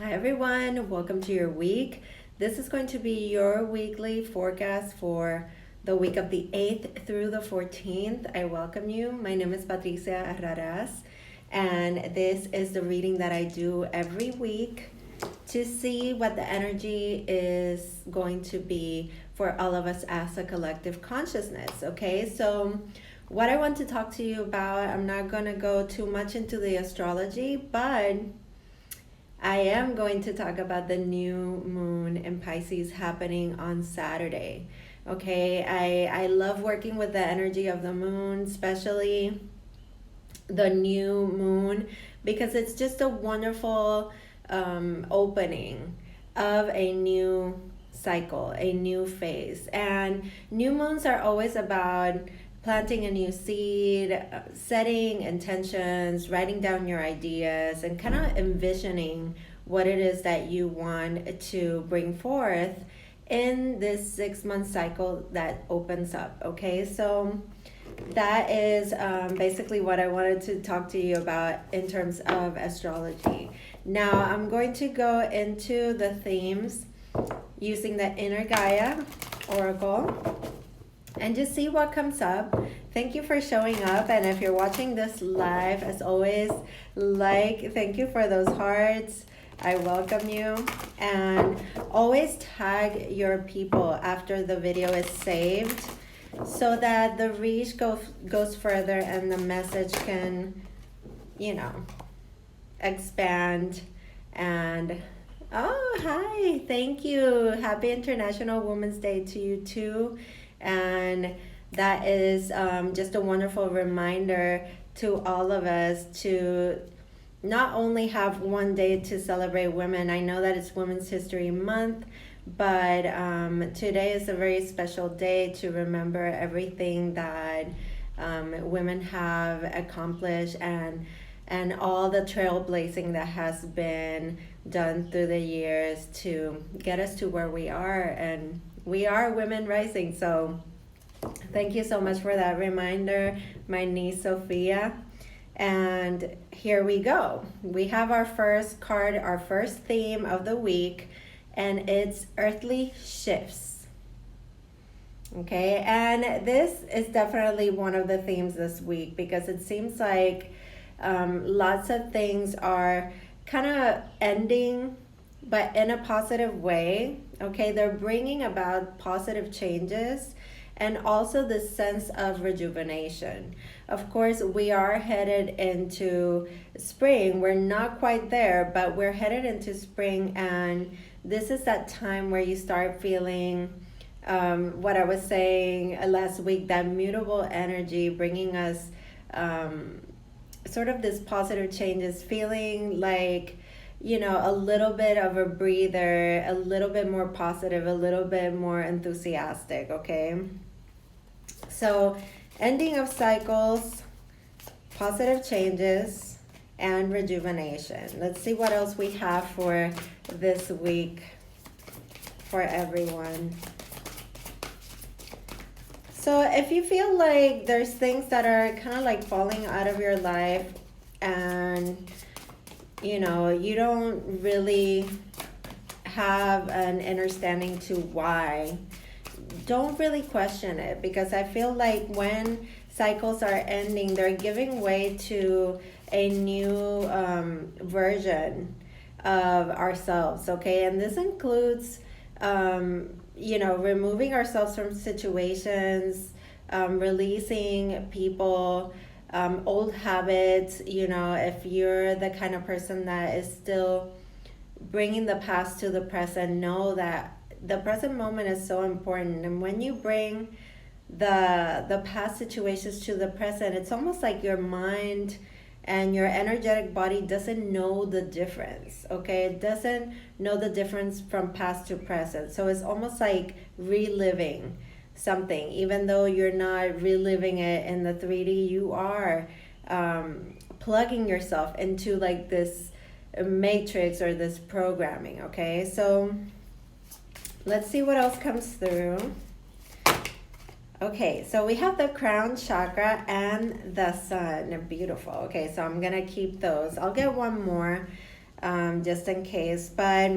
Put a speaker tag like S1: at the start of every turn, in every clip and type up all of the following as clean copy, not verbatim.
S1: Hi everyone, welcome to your week. This is going to be your weekly forecast for the week of the 8th through the 14th. I welcome you. My name is Patricia Arraras, and this is the reading that I do every week to see what the energy is going to be for all of us as a collective consciousness. Okay, so what I want to talk to you about, I'm not going to go too much into the astrology, but I am going to talk about the new moon in Pisces happening on Saturday. Okay, I love working with the energy of the moon, especially the new moon, because it's just a wonderful opening of a new cycle, a new phase. And new moons are always about planting a new seed, setting intentions, writing down your ideas, and kind of envisioning what it is that you want to bring forth in this 6-month cycle that opens up. Okay, so that is basically what I wanted to talk to you about in terms of astrology. Now I'm going to go into the themes using the Inner Gaia Oracle and just see what comes up. Thank you for showing up, and if you're watching this live, as always, thank you for those hearts. I welcome you, and always tag your people after the video is saved so that the reach goes further and the message can, expand. And oh, hi, thank you. Happy International Women's Day to you too. And that is just a wonderful reminder to all of us to not only have one day to celebrate women. I know that it's Women's History Month, but today is a very special day to remember everything that women have accomplished and all the trailblazing that has been done through the years to get us to where we are. And we are women rising. So thank you so much for that reminder, my niece Sophia. And here we go. We have our first card, our first theme of the week, and it's earthly shifts. Okay, and this is definitely one of the themes this week because it seems like lots of things are kind of ending, but in a positive way. Okay, they're bringing about positive changes and also the sense of rejuvenation. Of course, we are headed into spring. We're not quite there, but we're headed into spring, and this is that time where you start feeling what I was saying last week, that mutable energy bringing us sort of this positive changes, feeling like, a little bit of a breather, a little bit more positive, a little bit more enthusiastic, okay? So, ending of cycles, positive changes, and rejuvenation. Let's see what else we have for this week for everyone. So if you feel like there's things that are kind of like falling out of your life and you don't really have an understanding to why, don't really question it, because I feel like when cycles are ending, they're giving way to a new version of ourselves, okay? And this includes removing ourselves from situations, releasing people, old habits. If you're the kind of person that is still bringing the past to the present, know that the present moment is so important. And when you bring the past situations to the present, it's almost like your mind and your energetic body doesn't know the difference, okay? It doesn't know the difference from past to present. So it's almost like reliving something. Even though you're not reliving it in the 3D, you are plugging yourself into like this matrix or this programming, okay? So let's see what else comes through. Okay, so we have the crown chakra and the sun. Beautiful. Okay, so I'm going to keep those. I'll get one more. just in case. But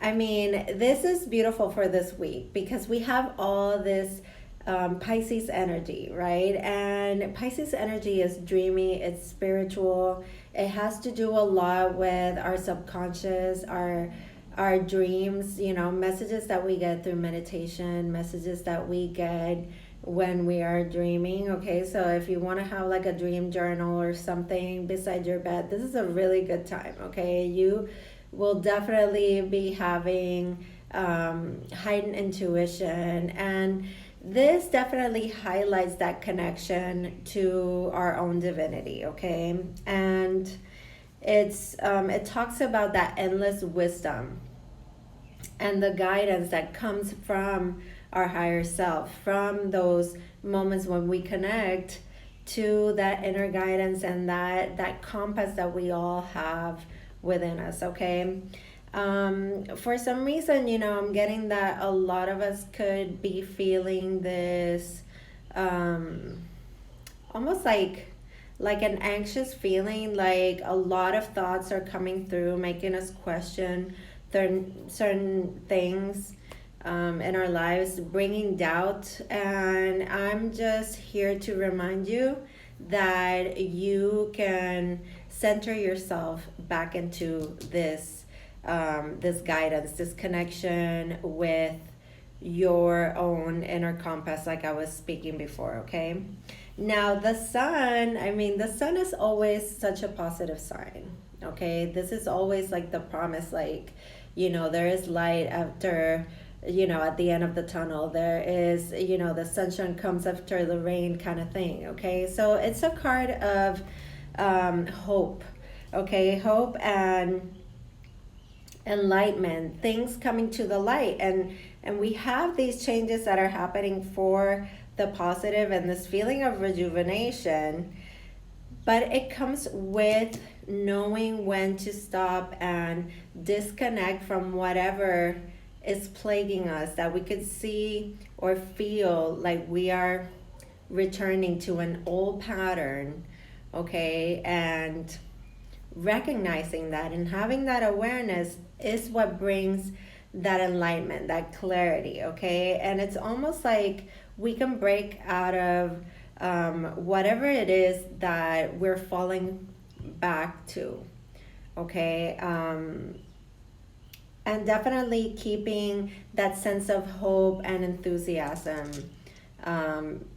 S1: I mean, this is beautiful for this week because we have all this Pisces energy, right? And Pisces energy is dreamy, it's spiritual. It has to do a lot with our subconscious, our dreams, you know, messages that we get through meditation, messages that we get when we are dreaming. Okay, so if you want to have like a dream journal or something beside your bed, this is a really good time. Okay, you will definitely be having heightened intuition, and this definitely highlights that connection to our own divinity. Okay, and it talks about that endless wisdom and the guidance that comes from our higher self, from those moments when we connect to that inner guidance and that compass that we all have within us. Okay, for some reason, you know, I'm getting that a lot of us could be feeling this almost like an anxious feeling, like a lot of thoughts are coming through, making us question certain things in our lives, bringing doubt. And I'm just here to remind you that you can center yourself back into this guidance, this connection with your own inner compass, like I was speaking before. Okay, now the sun, I mean, the sun is always such a positive sign. Okay, this is always like the promise, like, you know, there is light after, you know, at the end of the tunnel. There is, you know, the sunshine comes after the rain kind of thing. Okay, so it's a card of hope. Okay, hope and enlightenment, things coming to the light, and we have these changes that are happening for the positive and this feeling of rejuvenation. But it comes with knowing when to stop and disconnect from whatever is plaguing us, that we could see or feel like we are returning to an old pattern. Okay, and recognizing that and having that awareness is what brings that enlightenment, that clarity. Okay, and it's almost like we can break out of whatever it is that we're falling back to. Okay, and definitely keeping that sense of hope and enthusiasm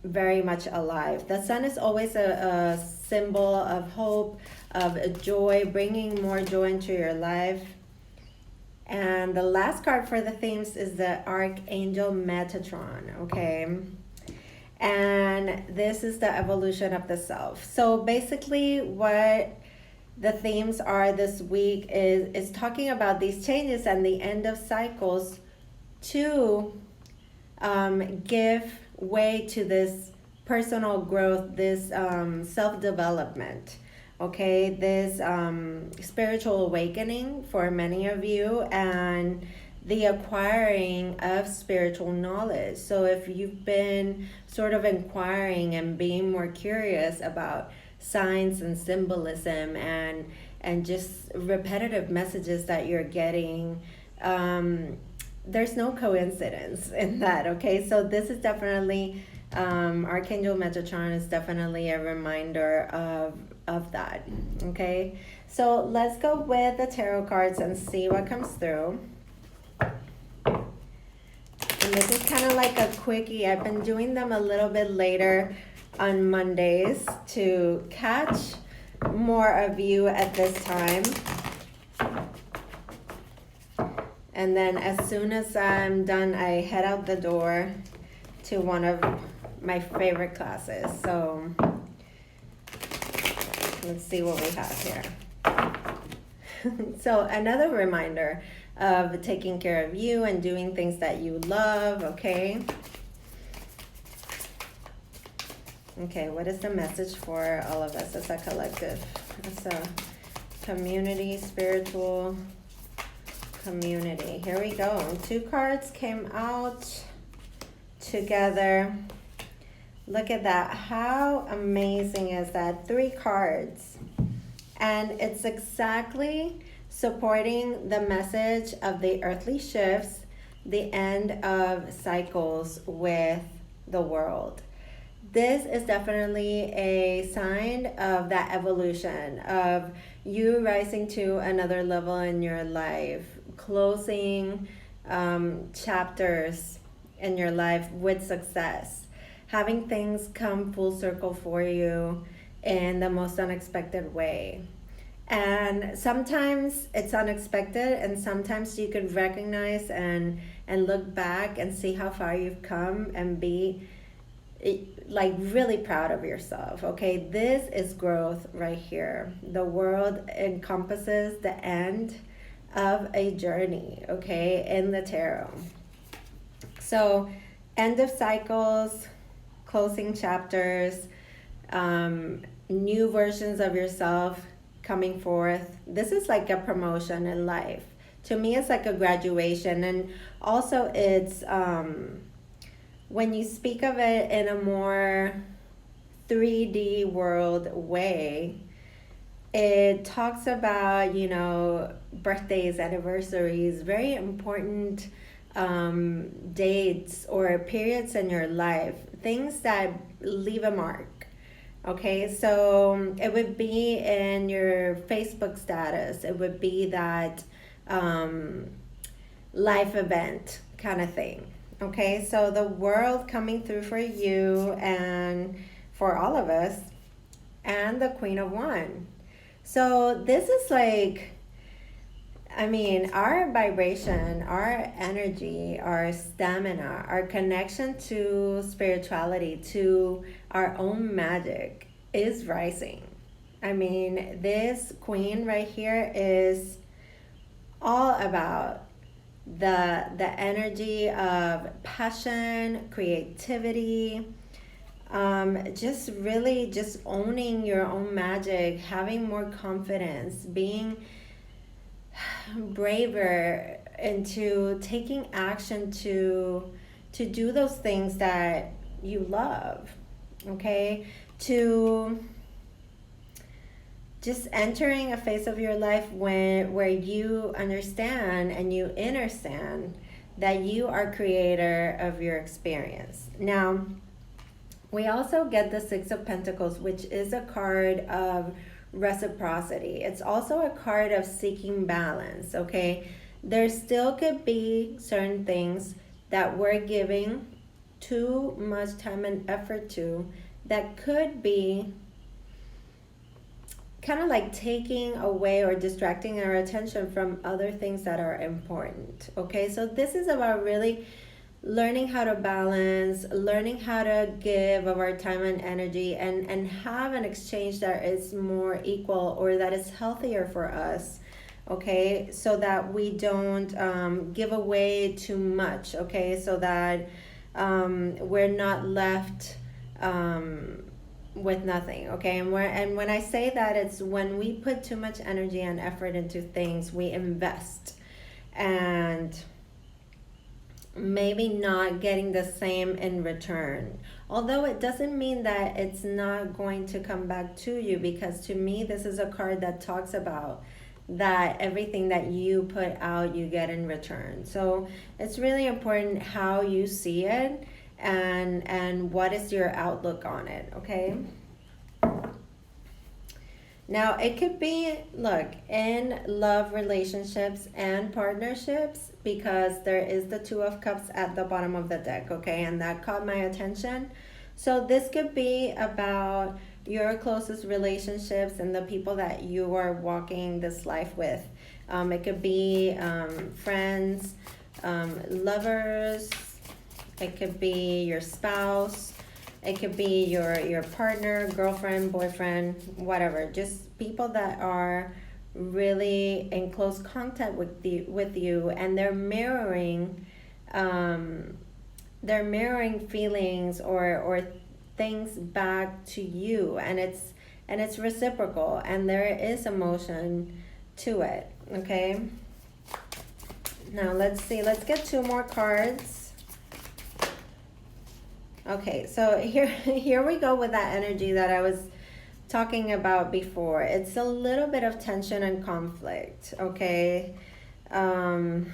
S1: very much alive. The sun is always a symbol of hope, of joy, bringing more joy into your life. And the last card for the themes is the Archangel Metatron. Okay, and this is the evolution of the self. So basically what the themes are this week is talking about these changes and the end of cycles to give way to this personal growth, this self-development. Okay, this spiritual awakening for many of you, and the acquiring of spiritual knowledge. So if you've been sort of inquiring and being more curious about signs and symbolism and just repetitive messages that you're getting, there's no coincidence in that. Okay, so this is definitely Archangel Metatron is definitely a reminder of that. Okay, so let's go with the tarot cards and see what comes through. And this is kind of like a quickie. I've been doing them a little bit later on Mondays to catch more of you at this time. And then as soon as I'm done, I head out the door to one of my favorite classes. So let's see what we have here. So another reminder of taking care of you and doing things that you love. Okay. Okay, what is the message for all of us as a collective, as a community, spiritual community? Here we go. 2 cards came out together. Look at that. How amazing is that? 3 cards. And it's exactly supporting the message of the earthly shifts, the end of cycles with the world. This is definitely a sign of that evolution, of you rising to another level in your life, closing chapters in your life with success, having things come full circle for you in the most unexpected way. And sometimes it's unexpected, and sometimes you can recognize and look back and see how far you've come and be like really proud of yourself. Okay, this is growth right here. The world encompasses the end of a journey, okay, in the tarot. So, end of cycles, closing chapters, new versions of yourself coming forth. This is like a promotion in life. To me, it's like a graduation, and also it's when you speak of it in a more 3D world way, it talks about, you know, birthdays, anniversaries, very important dates or periods in your life, things that leave a mark. Okay, so it would be in your Facebook status, it would be that life event kind of thing. Okay, so the world coming through for you and for all of us, and the Queen of Wands. So this is like, I mean, our vibration, our energy, our stamina, our connection to spirituality, to our own magic is rising. I mean, this queen right here is all about the energy of passion, creativity, just really just owning your own magic, having more confidence, being braver into taking action to do those things that you love. Okay, to just entering a phase of your life where you understand and you understand that you are creator of your experience. Now, we also get the Six of Pentacles, which is a card of reciprocity. It's also a card of seeking balance, okay? There still could be certain things that we're giving too much time and effort to that could be kind of like taking away or distracting our attention from other things that are important. Okay, so this is about really learning how to balance, learning how to give of our time and energy, and have an exchange that is more equal or that is healthier for us. Okay, so that we don't give away too much. Okay, so that we're not left with nothing. Okay, and when I say that, it's when we put too much energy and effort into things, we invest, and maybe not getting the same in return. Although it doesn't mean that it's not going to come back to you, because to me this is a card that talks about that everything that you put out you get in return. So it's really important how you see it and what is your outlook on it. Okay, now it could be, look, in love relationships and partnerships, because there is the Two of Cups at the bottom of the deck. Okay, and that caught my attention. So this could be about your closest relationships and the people that you are walking this life with. It could be friends, lovers, it could be your spouse, it could be your partner, girlfriend, boyfriend, whatever. Just people that are really in close contact with you, and they're mirroring feelings or things back to you, and it's reciprocal, and there is emotion to it. Okay, now let's see, let's get two more cards. Okay, so here we go with that energy that I was talking about before. It's a little bit of tension and conflict, okay? And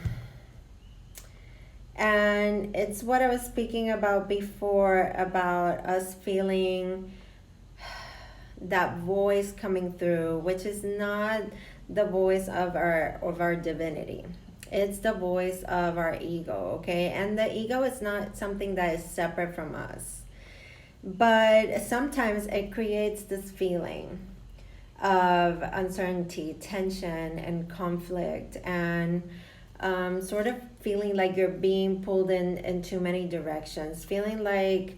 S1: it's what I was speaking about before, about us feeling that voice coming through, which is not the voice of our divinity. It's the voice of our ego, okay? And the ego is not something that is separate from us. But sometimes it creates this feeling of uncertainty, tension, and conflict, and sort of feeling like you're being pulled in too many directions, feeling like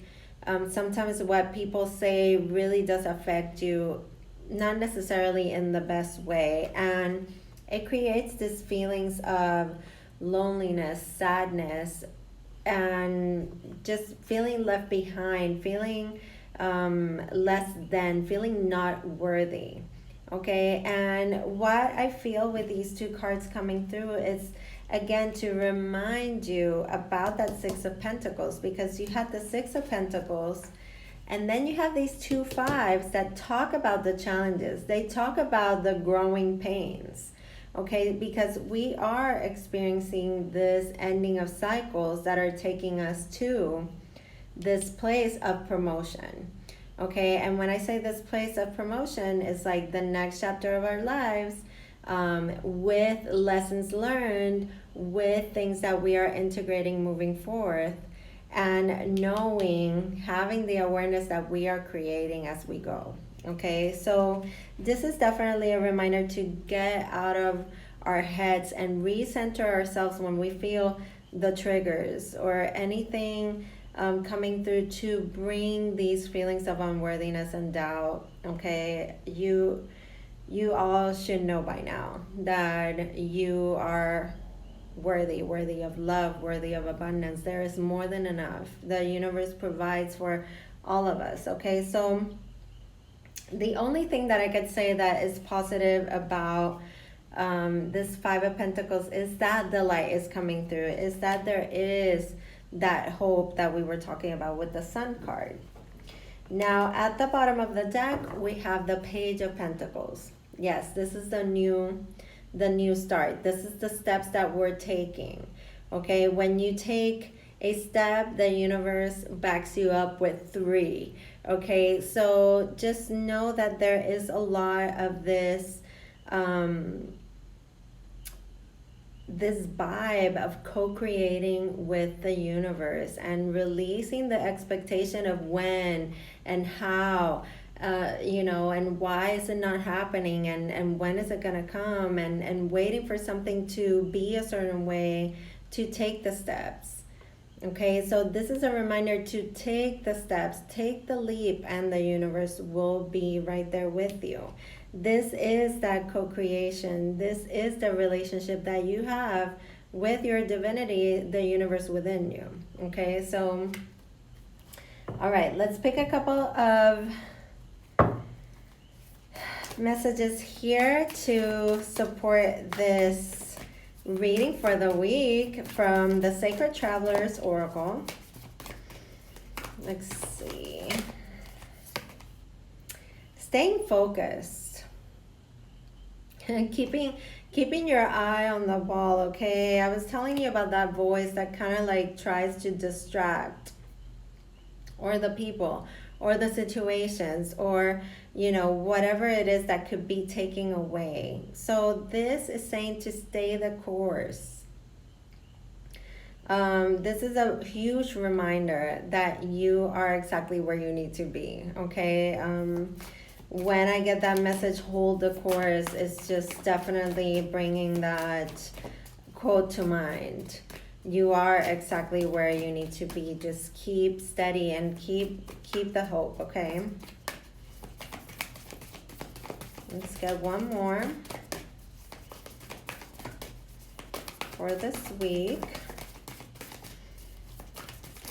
S1: sometimes what people say really does affect you, not necessarily in the best way. And it creates these feelings of loneliness, sadness, and just feeling left behind, feeling less than, feeling not worthy. Okay, and what I feel with these two cards coming through is, again, to remind you about that Six of Pentacles, because you had the Six of Pentacles, and then you have these two fives that talk about the challenges. They talk about the growing pains, okay? Because we are experiencing this ending of cycles that are taking us to this place of promotion, okay? And when I say this place of promotion, it's like the next chapter of our lives, with lessons learned, with things that we are integrating moving forth, and knowing, having the awareness that we are creating as we go. Okay, so this is definitely a reminder to get out of our heads and recenter ourselves when we feel the triggers or anything coming through to bring these feelings of unworthiness and doubt. Okay, you all should know by now that you are worthy of love, worthy of abundance. There is more than enough. The universe provides for all of us. Okay, so the only thing that I could say that is positive about this Five of Pentacles is that the light is coming through, is that there is that hope that we were talking about with the Sun card. Now, at the bottom of the deck, we have the Page of Pentacles. Yes, this is the new start. This is the steps that we're taking. Okay, when you take a step, the universe backs you up with three. Okay, so just know that there is a lot of this this vibe of co-creating with the universe and releasing the expectation of when and how, and why is it not happening, and when is it going to come, and waiting for something to be a certain way to take the steps. Okay, so this is a reminder to take the steps, take the leap, and the universe will be right there with you. This is that co-creation. This is the relationship that you have with your divinity, the universe within you. Okay, so, all right, let's pick a couple of messages here to support this reading for the week from the Sacred Travelers Oracle. Let's see. Staying focused. Keeping your eye on the ball, okay? I was telling you about that voice that kind of like tries to distract, or the people, or the situations, or whatever it is that could be taking away. So this is saying to stay the course. This is a huge reminder that you are exactly where you need to be, okay? When I get that message, hold the course, it's just definitely bringing that quote to mind. You are exactly where you need to be. Just keep steady and keep the hope, okay? Let's get one more for this week,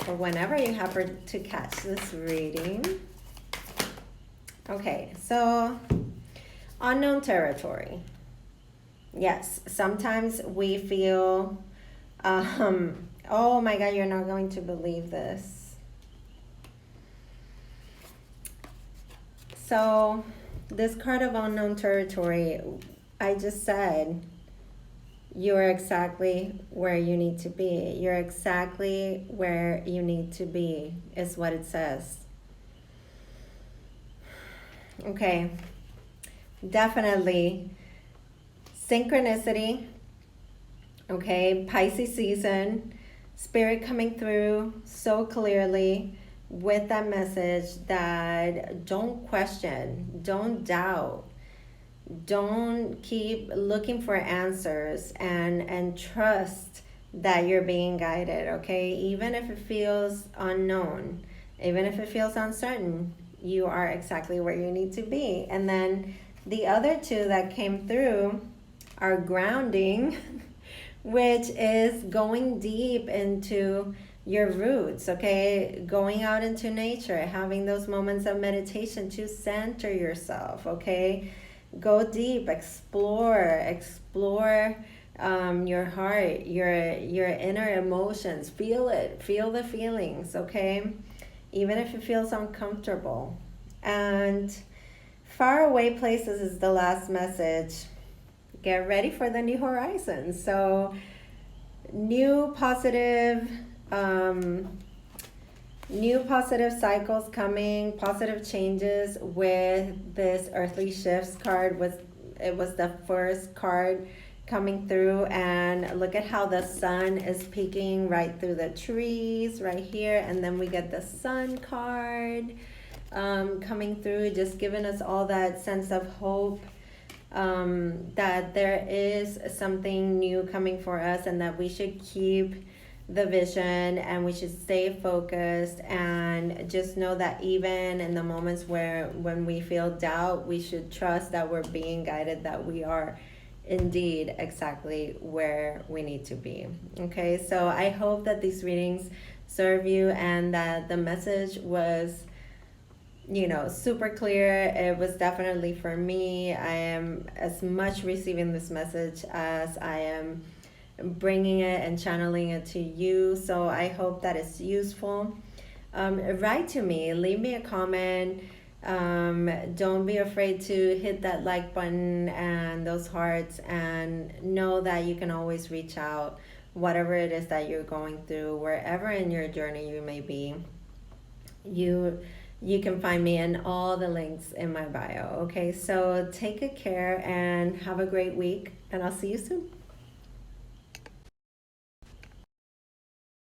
S1: or whenever you happen to catch this reading. Okay, so unknown territory. Yes, sometimes we feel, oh my God, you're not going to believe this. So this card of unknown territory, I just said, you're exactly where you need to be. You're exactly where you need to be, is what it says. Okay, definitely synchronicity. Okay, Pisces season, spirit coming through so clearly with that message that don't question, don't doubt, don't keep looking for answers, and trust that you're being guided. Okay, even if it feels unknown, even if it feels uncertain, you are exactly where you need to be. And then the other two that came through are grounding which is going deep into your roots, okay? Going out into nature, having those moments of meditation to center yourself, okay? Go deep, explore your heart, your inner emotions. Feel it, feel the feelings, okay? Even if it feels uncomfortable. And far away places is the last message. Get ready for the new horizons. So new positive cycles coming, positive changes with this earthly shifts card. It was the first card coming through, and look at how the sun is peeking right through the trees right here, and then we get the sun card coming through, just giving us all that sense of hope, that there is something new coming for us, and that we should keep the vision, and we should stay focused, and just know that even in the moments when we feel doubt, we should trust that we're being guided, that we are indeed exactly where we need to be. Okay, so I hope that these readings serve you, and that the message was, super clear. It was definitely for me. I am as much receiving this message as I am bringing it and channeling it to you. So I hope that it's useful. Write to me, leave me a comment. Don't be afraid to hit that like button and those hearts, and know that you can always reach out, whatever it is that you're going through, wherever in your journey you may be. You can find me in all the links in my bio. Okay, so take good care and have a great week, and I'll see you soon.